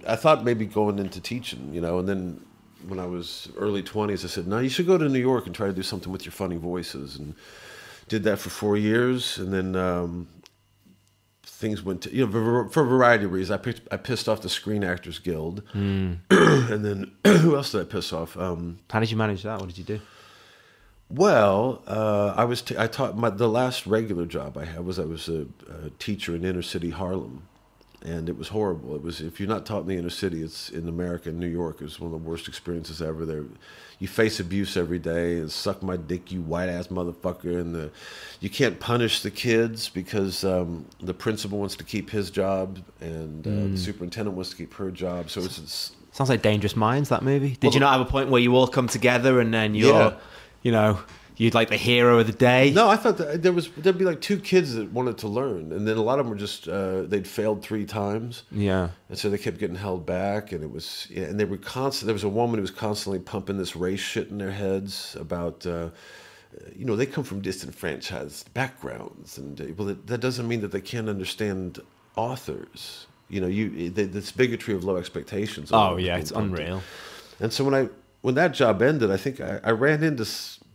I thought maybe going into teaching, you know, and then when I was early 20s, I said, no, you should go to New York and try to do something with your funny voices. And did that for 4 years. And then things went to, you know, for a variety of reasons. I pissed off the Screen Actors Guild. And then who else did I piss off? How did you manage that? What did you do? Well, I taught the last regular job I had was I was a teacher in inner city Harlem. And it was horrible. It was, if you're not taught in the inner city, it's in America, in New York, it's one of the worst experiences ever. There, you face abuse every day. And suck my dick, you white ass motherfucker. And you can't punish the kids because the principal wants to keep his job, and the superintendent wants to keep her job. So it's sounds like Dangerous Minds. That movie. Did you not have a point where you all come together and then you're, you know, you'd like the hero of the day? No, I thought that there'd be like 2 kids that wanted to learn, and then a lot of them were just they'd failed 3 times. Yeah, and so they kept getting held back, and it was, and they were constant. There was a woman who was constantly pumping this race shit in their heads about, you know, they come from disenfranchised backgrounds, and well, that doesn't mean that they can't understand authors. You know, this bigotry of low expectations. Oh yeah, it's unreal. And so when that job ended, I think I ran into.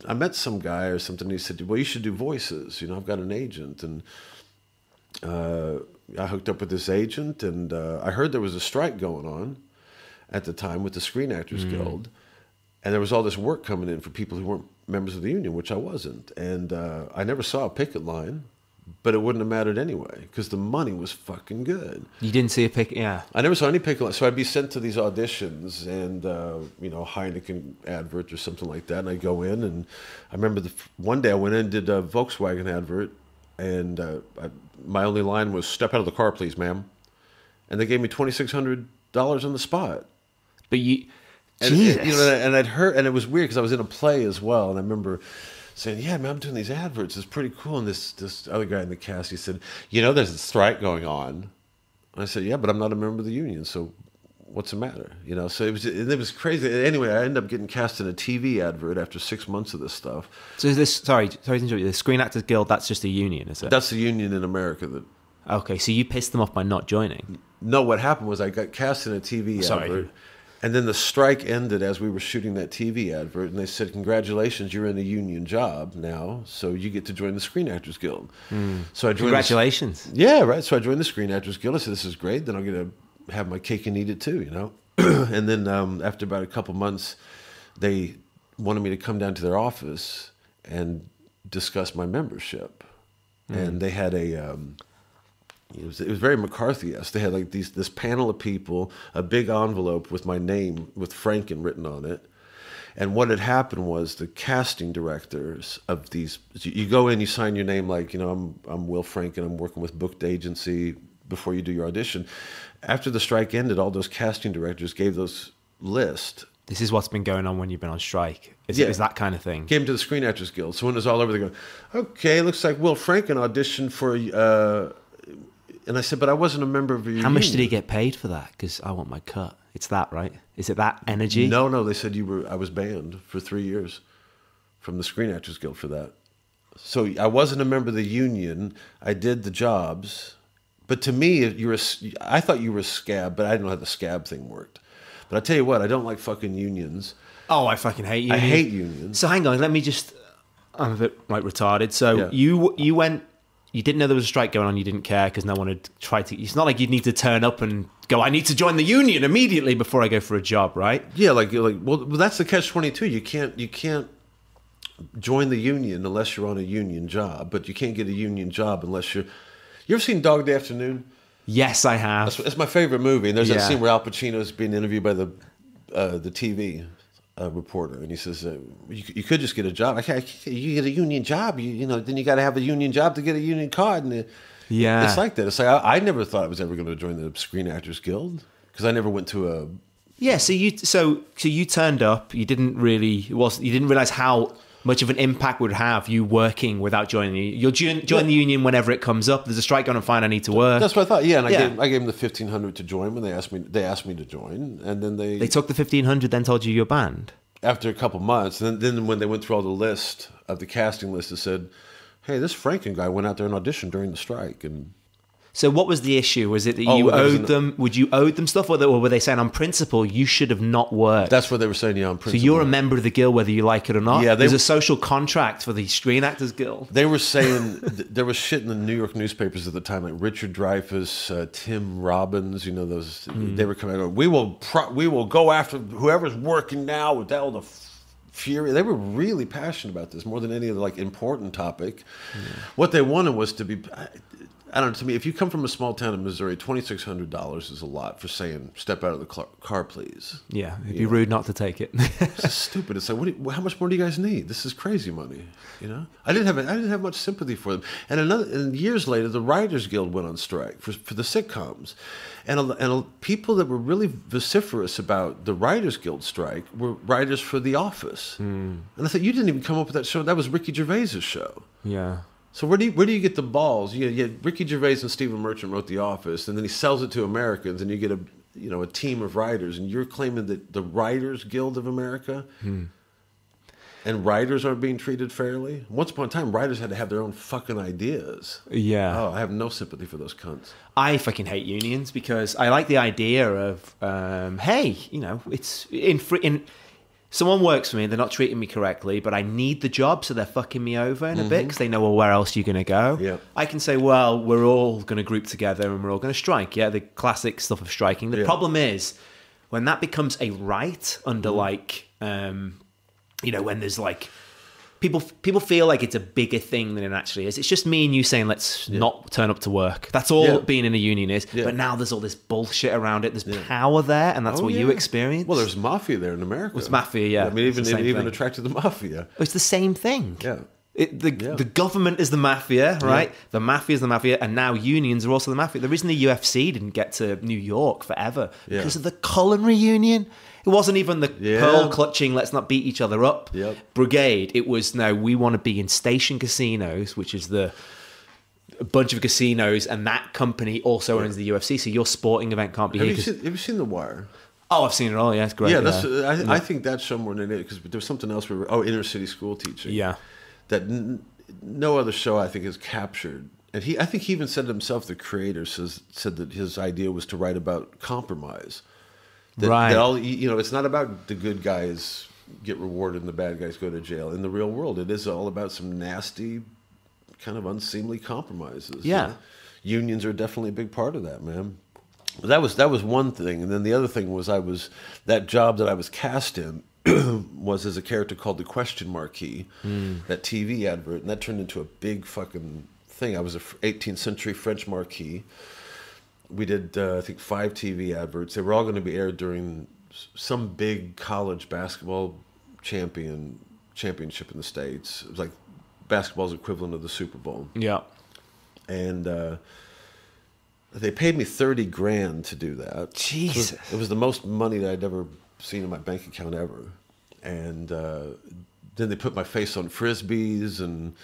I met some guy or something, and he said, well, you should do voices. You know, I've got an agent. And I hooked up with this agent, and I heard there was a strike going on at the time with the Screen Actors Guild. And there was all this work coming in for people who weren't members of the union, which I wasn't. And I never saw a picket line, but it wouldn't have mattered anyway because the money was fucking good. You didn't see a picket? Yeah. I never saw any picket line. So I'd be sent to these auditions, and, you know, Heineken advert or something like that. And I'd go in, and I remember one day I went in and did a Volkswagen advert, and my only line was, "Step out of the car, please, ma'am." And they gave me $2,600 on the spot. But Jesus. You know, and I'd heard, and it was weird because I was in a play as well. And I remember saying, yeah, man, I'm doing these adverts. It's pretty cool. And this other guy in the cast, he said, you know, there's a strike going on. And I said, yeah, but I'm not a member of the union, so what's the matter? You know, so it was crazy. Anyway, I ended up getting cast in a TV advert after 6 months of this stuff. So is this, sorry to interrupt you, the Screen Actors Guild, that's just a union, is it? That's the union in America. Okay, so you pissed them off by not joining? No, what happened was I got cast in a TV advert. And then the strike ended as we were shooting that TV advert, and they said, congratulations, you're in a union job now, so you get to join the Screen Actors Guild. So I joined. Congratulations. Yeah, right. So I joined the Screen Actors Guild. I said, this is great. Then I'm going to have my cake and eat it too, you know? And then after about a couple months, they wanted me to come down to their office and discuss my membership. And they had it was very McCarthy-esque. They had like this panel of people, a big envelope with my name, with Franken written on it. And what had happened was the casting directors of these, you go in, you sign your name like, you know, I'm Will Franken, I'm working with Booked Agency before you do your audition. After the strike ended, all those casting directors gave those lists. This is what's been going on when you've been on strike. Is that kind of thing? Came to the Screen Actors Guild. So when it was all over, they go, okay, looks like Will Franken auditioned for... and I said, but I wasn't a member of your union. How much did he get paid for that? Because I want my cut. It's that, right? Is it that energy? No. They said I was banned for 3 years from the Screen Actors Guild for that. So I wasn't a member of the union. I did the jobs. But to me, I thought you were a scab, but I didn't know how the scab thing worked. But I tell you what, I don't like fucking unions. Oh, I fucking hate unions. I hate unions. So hang on, let me just... I'm a bit like retarded. So you went... You didn't know there was a strike going on. You didn't care because no one had tried to... It's not like you'd need to turn up and go, I need to join the union immediately before I go for a job, right? Yeah, well, that's the catch-22. You can't join the union unless you're on a union job, but you can't get a union job unless you're... You ever seen Dog Day Afternoon? Yes, I have. It's my favorite movie. And there's that scene where Al Pacino's being interviewed by the TV reporter, and he says, you could just get a job. You get a union job, you know, then you got to have a union job to get a union card. And it's like that. It's like I never thought I was ever going to join the Screen Actors Guild because I never went to a... Yeah, so you turned up. You didn't realize how much of an impact would have you working without joining the union. You'll join the union whenever it comes up. There's a strike going on, fine, I need to work. That's what I thought, yeah. And I gave them the $1,500 to join when they asked me to join. And then they took the $1,500, then told you you're banned? After a couple months. And then when they went through all the list of the casting list, it said, hey, this Franken guy went out there and auditioned during the strike. And So what was the issue? Was it that you owed them? Would you owe them stuff, or were they saying on principle you should have not worked? That's what they were saying. Yeah, on principle. So you're a member of the guild whether you like it or not. Yeah, there's a social contract for the Screen Actors Guild. They were saying there was shit in the New York newspapers at the time, like Richard Dreyfuss, Tim Robbins. You know those. They were coming out. We will go after whoever's working now with all the fury. They were really passionate about this more than any other like important topic. What they wanted was to be. I don't know, to me, if you come from a small town in Missouri, $2,600 is a lot for saying, step out of the car, please. Yeah, it'd be rude not to take it. It's stupid. It's like, how much more do you guys need? This is crazy money, you know? I didn't have much sympathy for them. And years later, the Writers Guild went on strike for the sitcoms. And people that were really vociferous about the Writers Guild strike were writers for The Office. And I thought, you didn't even come up with that show. That was Ricky Gervais's show. Yeah. So where do you get the balls? Ricky Gervais and Stephen Merchant wrote The Office, and then he sells it to Americans, and you get a team of writers, and you're claiming that the Writers Guild of America and writers aren't being treated fairly. Once upon a time, writers had to have their own fucking ideas. Yeah. Oh, I have no sympathy for those cunts. I fucking hate unions because I like the idea of, hey, it's in. Someone works for me, they're not treating me correctly, but I need the job, so they're fucking me over in a bit because they know, well, where else are you going to go? Yeah. I can say, well, we're all going to group together and we're all going to strike. Yeah, the classic stuff of striking. The problem is when that becomes a right under when there's like... People feel like it's a bigger thing than it actually is. It's just me and you saying, let's not turn up to work. That's all being in a union is. Yeah. But now there's all this bullshit around it. There's power there, and that's what you experience. Well, there's mafia there in America. It's mafia, yeah. I mean, even attracted the mafia. It's the same thing. Yeah. The government is the mafia, right? Yeah. The mafia is the mafia, and now unions are also the mafia. The reason the UFC didn't get to New York forever because of the culinary union. It wasn't even the pearl clutching, let's not beat each other up brigade. It was, no, we want to be in station casinos, which is a bunch of casinos, and that company also owns the UFC, so your sporting event can't be here. Have you seen The Wire? Oh, I've seen it all, yeah, it's great. Yeah, I think that's somewhere in it, because there was something else inner city school teaching. Yeah. That no other show, I think, has captured. And I think he even said himself, the creator, said that his idea was to write about compromise. It's not about the good guys get rewarded and the bad guys go to jail. In the real world, it is all about some nasty, kind of unseemly compromises. Yeah. Unions are definitely a big part of that, man. That was one thing. And then the other thing was that job that I was cast in was as a character called the Question Marquis, that TV advert, and that turned into a big fucking thing. I was an 18th century French marquis. We did, I think, 5 TV adverts. They were all going to be aired during some big college basketball championship in the States. It was like basketball's equivalent of the Super Bowl. Yeah. And they paid me $30,000 to do that. Jesus. It was the most money that I'd ever seen in my bank account ever. And then they put my face on Frisbees, and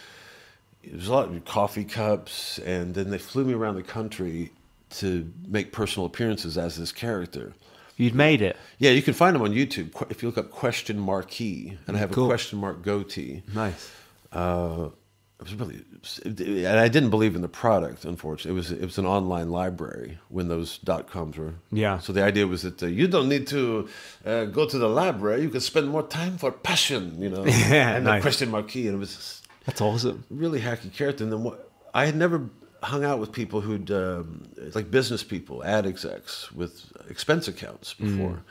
it was a lot of coffee cups. And then they flew me around the country to make personal appearances as this character. You'd made it? Yeah, you can find them on YouTube. If you look up Question Marquis, and I have a question mark goatee. Nice. It was really, and I didn't believe in the product, unfortunately. It was an online library when those .coms were. Yeah. So the idea was that you don't need to go to the library. You can spend more time for passion, Yeah, and nice. The Question Marquis, and it was that's awesome. Really hacky character. And then I had never hung out with people who'd like business people, ad execs with expense accounts before.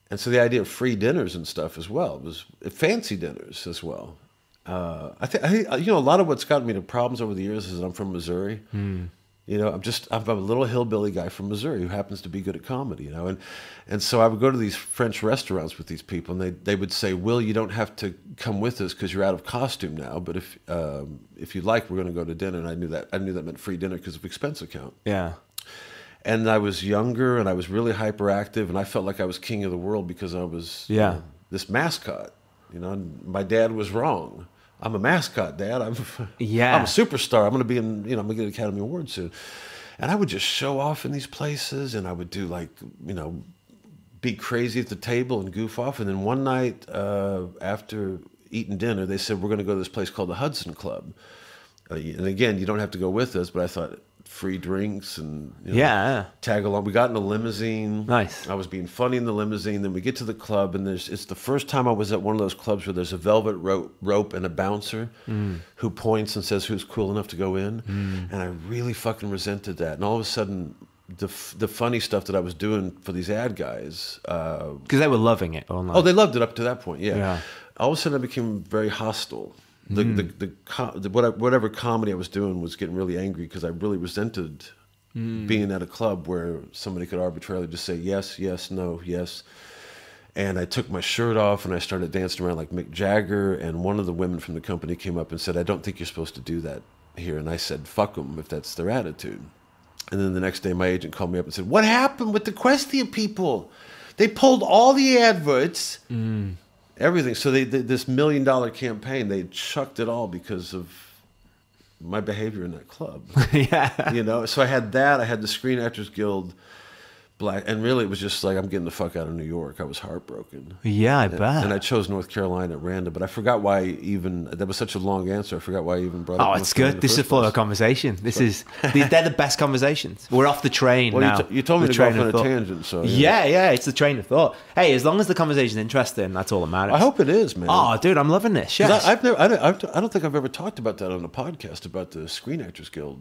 And so the idea of free dinners and stuff as well was fancy dinners as well. I think a lot of what's gotten me into problems over the years is that I'm from Missouri. I'm a little hillbilly guy from Missouri who happens to be good at comedy, and so I would go to these French restaurants with these people, and they would say, "Will, you don't have to come with us because you're out of costume now, but if you like, we're going to go to dinner." And I knew that meant free dinner because of expense account. Yeah. And I was younger, and I was really hyperactive, and I felt like I was king of the world because I was this mascot. And my dad was wrong. I'm a mascot, Dad. I'm a superstar. I'm going to be I'm going to get an Academy Award soon. And I would just show off in these places, and I would do be crazy at the table and goof off. And then one night after eating dinner, they said, we're going to go to this place called the Hudson Club. And again, you don't have to go with us, but I thought, free drinks and tag along. We got in a limousine. Nice. I was being funny in the limousine. Then we get to the club, and it's the first time I was at one of those clubs where there's a velvet rope and a bouncer who points and says who's cool enough to go in. And I really fucking resented that. And all of a sudden, the funny stuff that I was doing for these ad guys, because they were loving it online. Oh, they loved it up to that point. Yeah. All of a sudden, I became very hostile. Whatever comedy I was doing was getting really angry because I really resented being at a club where somebody could arbitrarily just say yes, yes, no, yes. And I took my shirt off and I started dancing around like Mick Jagger. And one of the women from the company came up and said, "I don't think you're supposed to do that here." And I said, "Fuck them if that's their attitude." And then the next day, my agent called me up and said, "What happened with the Questia people? They pulled all the adverts." Everything. So this $1 million campaign, they chucked it all because of my behavior in that club. So I had that. I had the Screen Actors Guild black, and really it was just like I'm getting the fuck out of New York. I was heartbroken. I bet. And I chose North Carolina at random, but I forgot why that was such a long answer. I forgot why I even brought it up. Oh, it's good. This is a full of conversation. They're the best conversations. We're off the train now. You told me to go off on a tangent, so yeah, it's the train of thought. Hey, as long as the conversation's interesting, that's all that matters. I hope it is, man. Oh, dude, I'm loving this. Yes. I don't think I've ever talked about that on a podcast about the Screen Actors Guild.